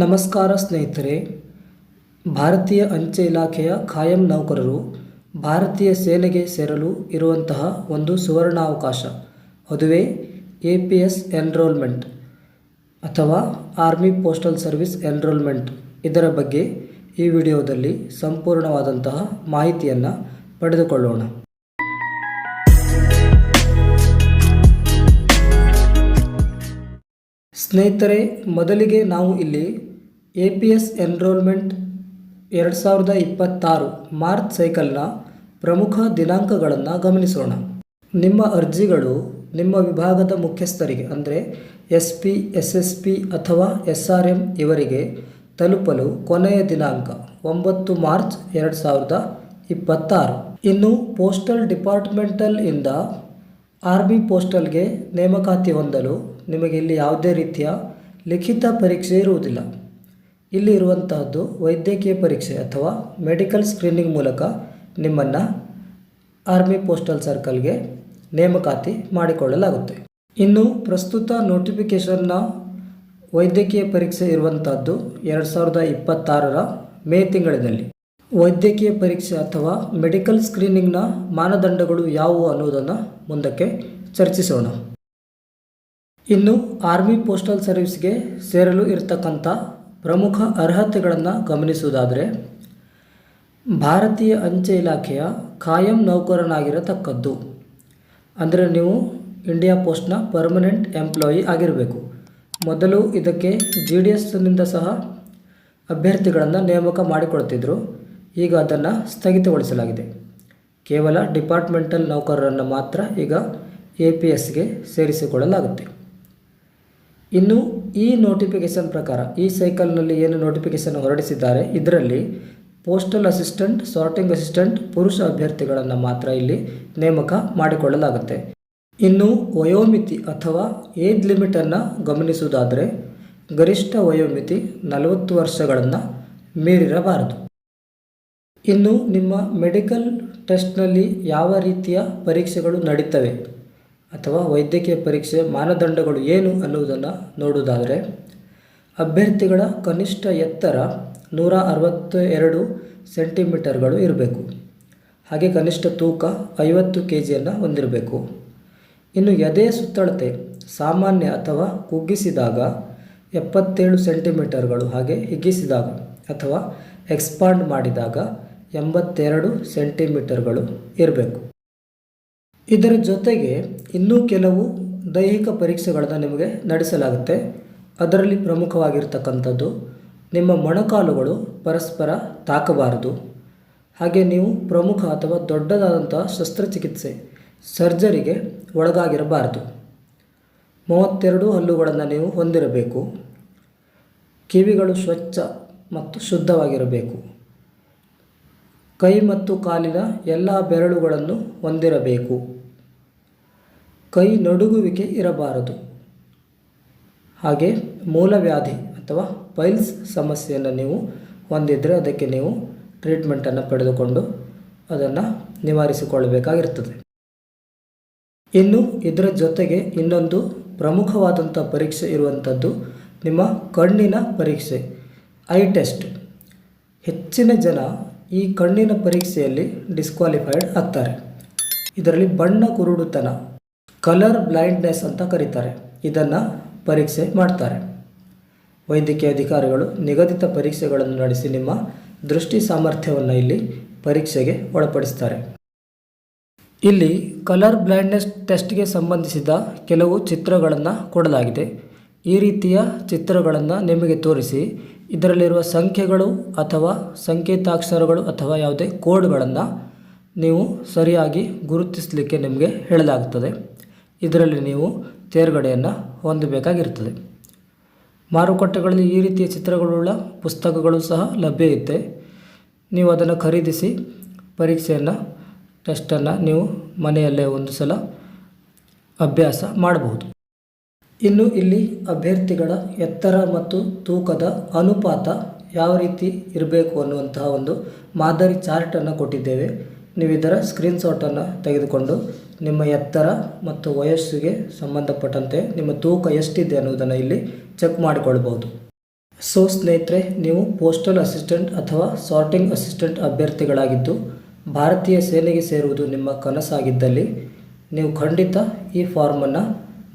ನಮಸ್ಕಾರ ಸ್ನೇಹಿತರೆ. ಭಾರತೀಯ ಅಂಚೆ ಇಲಾಖೆಯ ಖಾಯಂ ನೌಕರರು ಭಾರತೀಯ ಸೇನೆಗೆ ಸೇರಲು ಇರುವಂತಹ ಒಂದು ಸುವರ್ಣಾವಕಾಶ, ಅದುವೇ APS ಎನ್ರೋಲ್ಮೆಂಟ್ ಅಥವಾ ಆರ್ಮಿ ಪೋಸ್ಟಲ್ ಸರ್ವಿಸ್ ಎನ್ರೋಲ್ಮೆಂಟ್. ಇದರ ಬಗ್ಗೆ ಈ ವಿಡಿಯೋದಲ್ಲಿ ಸಂಪೂರ್ಣವಾದಂತಹ ಮಾಹಿತಿಯನ್ನು ಪಡೆದುಕೊಳ್ಳೋಣ. ಸ್ನೇಹಿತರೆ, ಮೊದಲಿಗೆ ನಾವು ಇಲ್ಲಿ APS ಎನ್ರೋಲ್ಮೆಂಟ್ 2026 ಮಾರ್ಚ್ ಸೈಕಲ್ನ ಪ್ರಮುಖ ದಿನಾಂಕಗಳನ್ನು ಗಮನಿಸೋಣ. ನಿಮ್ಮ ಅರ್ಜಿಗಳು ನಿಮ್ಮ ವಿಭಾಗದ ಮುಖ್ಯಸ್ಥರಿಗೆ ಅಂದರೆ SP, SSP ಅಥವಾ SRM ಇವರಿಗೆ ತಲುಪಲು ಕೊನೆಯ ದಿನಾಂಕ 9 ಮಾರ್ಚ್ 2026. ಇನ್ನು ಪೋಸ್ಟಲ್ ಡಿಪಾರ್ಟ್ಮೆಂಟಲ್ ಇಂದ ಆರ್ಮಿ ಪೋಸ್ಟಲ್ಗೆ ನೇಮಕಾತಿ ಹೊಂದಲು ನಿಮಗೆ ಇಲ್ಲಿ ಯಾವುದೇ ರೀತಿಯ ಲಿಖಿತ ಪರೀಕ್ಷೆ ಇರುವುದಿಲ್ಲ. ಇಲ್ಲಿ ಇರುವಂತಹದ್ದು ವೈದ್ಯಕೀಯ ಪರೀಕ್ಷೆ ಅಥವಾ ಮೆಡಿಕಲ್ ಸ್ಕ್ರೀನಿಂಗ್ ಮೂಲಕ ನಿಮ್ಮನ್ನು ಆರ್ಮಿ ಪೋಸ್ಟಲ್ ಸರ್ಕಲ್ಗೆ ನೇಮಕಾತಿ ಮಾಡಿಕೊಳ್ಳಲಾಗುತ್ತೆ. ಇನ್ನು ಪ್ರಸ್ತುತ ನೋಟಿಫಿಕೇಷನ್ನ ವೈದ್ಯಕೀಯ ಪರೀಕ್ಷೆ ಇರುವಂತಹದ್ದು 2026ರ ಮೇ ತಿಂಗಳಿನಲ್ಲಿ. ವೈದ್ಯಕೀಯ ಪರೀಕ್ಷೆ ಅಥವಾ ಮೆಡಿಕಲ್ ಸ್ಕ್ರೀನಿಂಗ್ನ ಮಾನದಂಡಗಳು ಯಾವುವು ಅನ್ನೋದನ್ನು ಮುಂದಕ್ಕೆ ಚರ್ಚಿಸೋಣ. ಇನ್ನು ಆರ್ಮಿ ಪೋಸ್ಟಲ್ ಸರ್ವಿಸ್ಗೆ ಸೇರಲು ಇರತಕ್ಕಂಥ ಪ್ರಮುಖ ಅರ್ಹತೆಗಳನ್ನು ಗಮನಿಸುವುದಾದರೆ, ಭಾರತೀಯ ಅಂಚೆ ಇಲಾಖೆಯ ಖಾಯಂ ನೌಕರನಾಗಿರತಕ್ಕದ್ದು. ಅಂದರೆ ನೀವು ಇಂಡಿಯಾ ಪೋಸ್ಟ್ನ ಪರ್ಮನೆಂಟ್ ಎಂಪ್ಲಾಯಿ ಆಗಿರಬೇಕು. ಮೊದಲು ಇದಕ್ಕೆ GDSನಿಂದ ಸಹ ಅಭ್ಯರ್ಥಿಗಳನ್ನು ನೇಮಕ ಮಾಡಿಕೊಳ್ತಿದ್ರು. ಈಗ ಅದನ್ನು ಸ್ಥಗಿತಗೊಳಿಸಲಾಗಿದೆ. ಕೇವಲ ಡಿಪಾರ್ಟ್ಮೆಂಟಲ್ ನೌಕರರನ್ನು ಮಾತ್ರ ಈಗ APSಗೆ ಸೇರಿಸಿಕೊಳ್ಳಲಾಗುತ್ತೆ. ಇನ್ನು ಈ ನೋಟಿಫಿಕೇಷನ್ ಪ್ರಕಾರ ಈ ಸೈಕಲ್ನಲ್ಲಿ ಏನು ನೋಟಿಫಿಕೇಷನ್ ಹೊರಡಿಸಿದ್ದಾರೆ, ಇದರಲ್ಲಿ ಪೋಸ್ಟಲ್ ಅಸಿಸ್ಟೆಂಟ್, ಸಾರ್ಟಿಂಗ್ ಅಸಿಸ್ಟೆಂಟ್ ಪುರುಷ ಅಭ್ಯರ್ಥಿಗಳನ್ನು ಮಾತ್ರ ಇಲ್ಲಿ ನೇಮಕ ಮಾಡಿಕೊಳ್ಳಲಾಗುತ್ತೆ. ಇನ್ನು ವಯೋಮಿತಿ ಅಥವಾ ಏಜ್ ಲಿಮಿಟನ್ನು ಗಮನಿಸುವುದಾದರೆ, ಗರಿಷ್ಠ ವಯೋಮಿತಿ 40 ವರ್ಷಗಳನ್ನು ಮೀರಿರಬಾರದು. ಇನ್ನು ನಿಮ್ಮ ಮೆಡಿಕಲ್ ಟೆಸ್ಟ್ನಲ್ಲಿ ಯಾವ ರೀತಿಯ ಪರೀಕ್ಷೆಗಳು ನಡೀತವೆ ಅಥವಾ ವೈದ್ಯಕೀಯ ಪರೀಕ್ಷೆ ಮಾನದಂಡಗಳು ಏನು ಅನ್ನುವುದನ್ನು ನೋಡುವುದಾದರೆ, ಅಭ್ಯರ್ಥಿಗಳ ಕನಿಷ್ಠ ಎತ್ತರ 162 ಸೆಂಟಿಮೀಟರ್ಗಳು ಇರಬೇಕು. ಹಾಗೆ ಕನಿಷ್ಠ ತೂಕ 50 kgಯನ್ನು ಹೊಂದಿರಬೇಕು. ಇನ್ನು ಎದೆಯ ಸುತ್ತಳತೆ ಸಾಮಾನ್ಯ ಅಥವಾ ಕುಗ್ಗಿಸಿದಾಗ 77 ಸೆಂಟಿಮೀಟರ್ಗಳು, ಹಾಗೆ ಹಿಗ್ಗಿಸಿದಾಗ ಅಥವಾ ಎಕ್ಸ್ಪಾಂಡ್ ಮಾಡಿದಾಗ 82 ಸೆಂಟಿಮೀಟರ್ಗಳು ಇರಬೇಕು. ಇದರ ಜೊತೆಗೆ ಇನ್ನೂ ಕೆಲವು ದೈಹಿಕ ಪರೀಕ್ಷೆಗಳನ್ನು ನಿಮಗೆ ನಡೆಸಲಾಗುತ್ತೆ. ಅದರಲ್ಲಿ ಪ್ರಮುಖವಾಗಿರ್ತಕ್ಕಂಥದ್ದು, ನಿಮ್ಮ ಮೊಣಕಾಲುಗಳು ಪರಸ್ಪರ ತಾಕಬಾರದು. ಹಾಗೆ ನೀವು ಪ್ರಮುಖ ಅಥವಾ ದೊಡ್ಡದಾದಂತಹ ಶಸ್ತ್ರಚಿಕಿತ್ಸೆ ಸರ್ಜರಿಗೆ ಒಳಗಾಗಿರಬಾರದು. 32 ಹಲ್ಲುಗಳನ್ನು ನೀವು ಹೊಂದಿರಬೇಕು. ಕಿವಿಗಳು ಸ್ವಚ್ಛ ಮತ್ತು ಶುದ್ಧವಾಗಿರಬೇಕು. ಕೈ ಮತ್ತು ಕಾಲಿನ ಎಲ್ಲ ಬೆರಳುಗಳನ್ನು ಹೊಂದಿರಬೇಕು. ಕೈ ನಡುಗುವಿಕೆ ಇರಬಾರದು. ಹಾಗೆ ಮೂಲವ್ಯಾಧಿ ಅಥವಾ ಪೈಲ್ಸ್ ಸಮಸ್ಯೆಯನ್ನು ನೀವು ಹೊಂದಿದರೆ ಅದಕ್ಕೆ ನೀವು ಟ್ರೀಟ್ಮೆಂಟನ್ನು ಪಡೆದುಕೊಂಡು ಅದನ್ನು ನಿವಾರಿಸಿಕೊಳ್ಳಬೇಕಾಗಿರ್ತದೆ. ಇನ್ನು ಇದರ ಜೊತೆಗೆ ಇನ್ನೊಂದು ಪ್ರಮುಖವಾದಂಥ ಪರೀಕ್ಷೆ ಇರುವಂಥದ್ದು ನಿಮ್ಮ ಕಣ್ಣಿನ ಪರೀಕ್ಷೆ, ಐ ಟೆಸ್ಟ್. ಹೆಚ್ಚಿನ ಜನ ಈ ಕಣ್ಣಿನ ಪರೀಕ್ಷೆಯಲ್ಲಿ ಡಿಸ್ಕ್ವಾಲಿಫೈಡ್ ಆಗ್ತಾರೆ. ಇದರಲ್ಲಿ ಬಣ್ಣ ಕುರುಡುತನ, ಕಲರ್ ಬ್ಲೈಂಡ್ನೆಸ್ ಅಂತ ಕರೀತಾರೆ, ಇದನ್ನು ಪರೀಕ್ಷೆ ಮಾಡ್ತಾರೆ. ವೈದ್ಯಕೀಯ ಅಧಿಕಾರಿಗಳು ನಿಗದಿತ ಪರೀಕ್ಷೆಗಳನ್ನು ನಡೆಸಿ ನಿಮ್ಮ ದೃಷ್ಟಿ ಸಾಮರ್ಥ್ಯವನ್ನು ಇಲ್ಲಿ ಪರೀಕ್ಷೆಗೆ ಒಳಪಡಿಸ್ತಾರೆ. ಇಲ್ಲಿ ಕಲರ್ ಬ್ಲೈಂಡ್ನೆಸ್ ಟೆಸ್ಟ್ಗೆ ಸಂಬಂಧಿಸಿದ ಕೆಲವು ಚಿತ್ರಗಳನ್ನು ಕೊಡಲಾಗಿದೆ. ಈ ರೀತಿಯ ಚಿತ್ರಗಳನ್ನು ನಿಮಗೆ ತೋರಿಸಿ ಇದರಲ್ಲಿರುವ ಸಂಖ್ಯೆಗಳು ಅಥವಾ ಸಂಕೇತಾಕ್ಷರಗಳು ಅಥವಾ ಯಾವುದೇ ಕೋಡ್ಗಳನ್ನು ನೀವು ಸರಿಯಾಗಿ ಗುರುತಿಸಲಿಕ್ಕೆ ನಿಮಗೆ ಹೇಳಲಾಗುತ್ತದೆ. ಇದರಲ್ಲಿ ನೀವು ತೇರ್ಗಡೆಯನ್ನು ಹೊಂದಬೇಕಾಗಿರ್ತದೆ. ಮಾರುಕಟ್ಟೆಗಳಲ್ಲಿ ಈ ರೀತಿಯ ಚಿತ್ರಗಳುಳ್ಳ ಪುಸ್ತಕಗಳು ಸಹ ಲಭ್ಯ ಇರುತ್ತೆ. ನೀವು ಅದನ್ನು ಖರೀದಿಸಿ ಪರೀಕ್ಷೆಯನ್ನು ಟೆಸ್ಟನ್ನು ನೀವು ಮನೆಯಲ್ಲೇ ಒಂದು ಸಲ ಅಭ್ಯಾಸ ಮಾಡಬಹುದು. ಇನ್ನು ಇಲ್ಲಿ ಅಭ್ಯರ್ಥಿಗಳ ಎತ್ತರ ಮತ್ತು ತೂಕದ ಅನುಪಾತ ಯಾವ ರೀತಿ ಇರಬೇಕು ಅನ್ನುವಂತಹ ಒಂದು ಮಾದರಿ ಚಾರ್ಟನ್ನು ಕೊಟ್ಟಿದ್ದೇವೆ. ನೀವು ಇದರ ಸ್ಕ್ರೀನ್ಶಾಟನ್ನು ತೆಗೆದುಕೊಂಡು ನಿಮ್ಮ ಎತ್ತರ ಮತ್ತು ವಯಸ್ಸಿಗೆ ಸಂಬಂಧಪಟ್ಟಂತೆ ನಿಮ್ಮ ತೂಕ ಎಷ್ಟಿದೆ ಅನ್ನೋದನ್ನು ಇಲ್ಲಿ ಚೆಕ್ ಮಾಡಿಕೊಳ್ಬೋದು. ಸೊ ಸ್ನೇಹಿತರೆ, ನೀವು ಪೋಸ್ಟಲ್ ಅಸಿಸ್ಟೆಂಟ್ ಅಥವಾ ಸಾರ್ಟಿಂಗ್ ಅಸಿಸ್ಟೆಂಟ್ ಅಭ್ಯರ್ಥಿಗಳಾಗಿದ್ದು ಭಾರತೀಯ ಸೇನೆಗೆ ಸೇರುವುದು ನಿಮ್ಮ ಕನಸಾಗಿದ್ದಲ್ಲಿ ನೀವು ಖಂಡಿತ ಈ ಫಾರ್ಮನ್ನು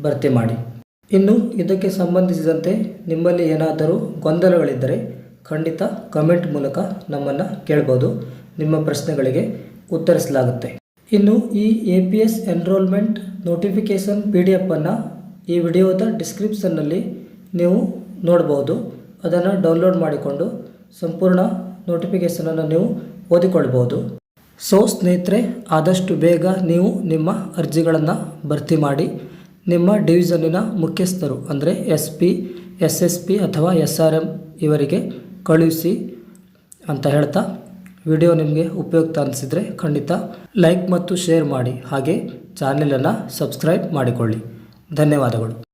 ಭರ್ತಿ ಮಾಡಿ. ಇನ್ನು ಇದಕ್ಕೆ ಸಂಬಂಧಿಸಿದಂತೆ ನಿಮ್ಮಲ್ಲಿ ಏನಾದರೂ ಗೊಂದಲಗಳಿದ್ದರೆ ಖಂಡಿತ ಕಮೆಂಟ್ ಮೂಲಕ ನಮ್ಮನ್ನು ಕೇಳ್ಬೋದು. ನಿಮ್ಮ ಪ್ರಶ್ನೆಗಳಿಗೆ ಉತ್ತರಿಸಲಾಗುತ್ತೆ. ಇನ್ನು ಈ APS ಎನ್ರೋಲ್ಮೆಂಟ್ ನೋಟಿಫಿಕೇಷನ್ PDF ಅನ್ನು ಈ ವಿಡಿಯೋದ ಡಿಸ್ಕ್ರಿಪ್ಷನ್ನಲ್ಲಿ ನೀವು ನೋಡ್ಬೋದು. ಅದನ್ನು ಡೌನ್ಲೋಡ್ ಮಾಡಿಕೊಂಡು ಸಂಪೂರ್ಣ ನೋಟಿಫಿಕೇಷನನ್ನು ನೀವು ಓದಿಕೊಳ್ಬೋದು. ಸೊ ಸ್ನೇಹಿತರೆ, ಆದಷ್ಟು ಬೇಗ ನೀವು ನಿಮ್ಮ ಅರ್ಜಿಗಳನ್ನು ಭರ್ತಿ ಮಾಡಿ ನಿಮ್ಮ ಡಿವಿಷನ್ನಿನ ಮುಖ್ಯಸ್ಥರು ಅಂದರೆ SP, SSP ಅಥವಾ SRM ಇವರಿಗೆ ಕಳುಹಿಸಿ ಅಂತ ಹೇಳ್ತಾ, ವಿಡಿಯೋ ನಿಮಗೆ ಉಪಯುಕ್ತ ಅನಿಸಿದರೆ ಖಂಡಿತ ಲೈಕ್ ಮತ್ತು ಶೇರ್ ಮಾಡಿ. ಹಾಗೆ ಚಾನೆಲನ್ನು ಸಬ್ಸ್ಕ್ರೈಬ್ ಮಾಡಿಕೊಳ್ಳಿ. ಧನ್ಯವಾದಗಳು.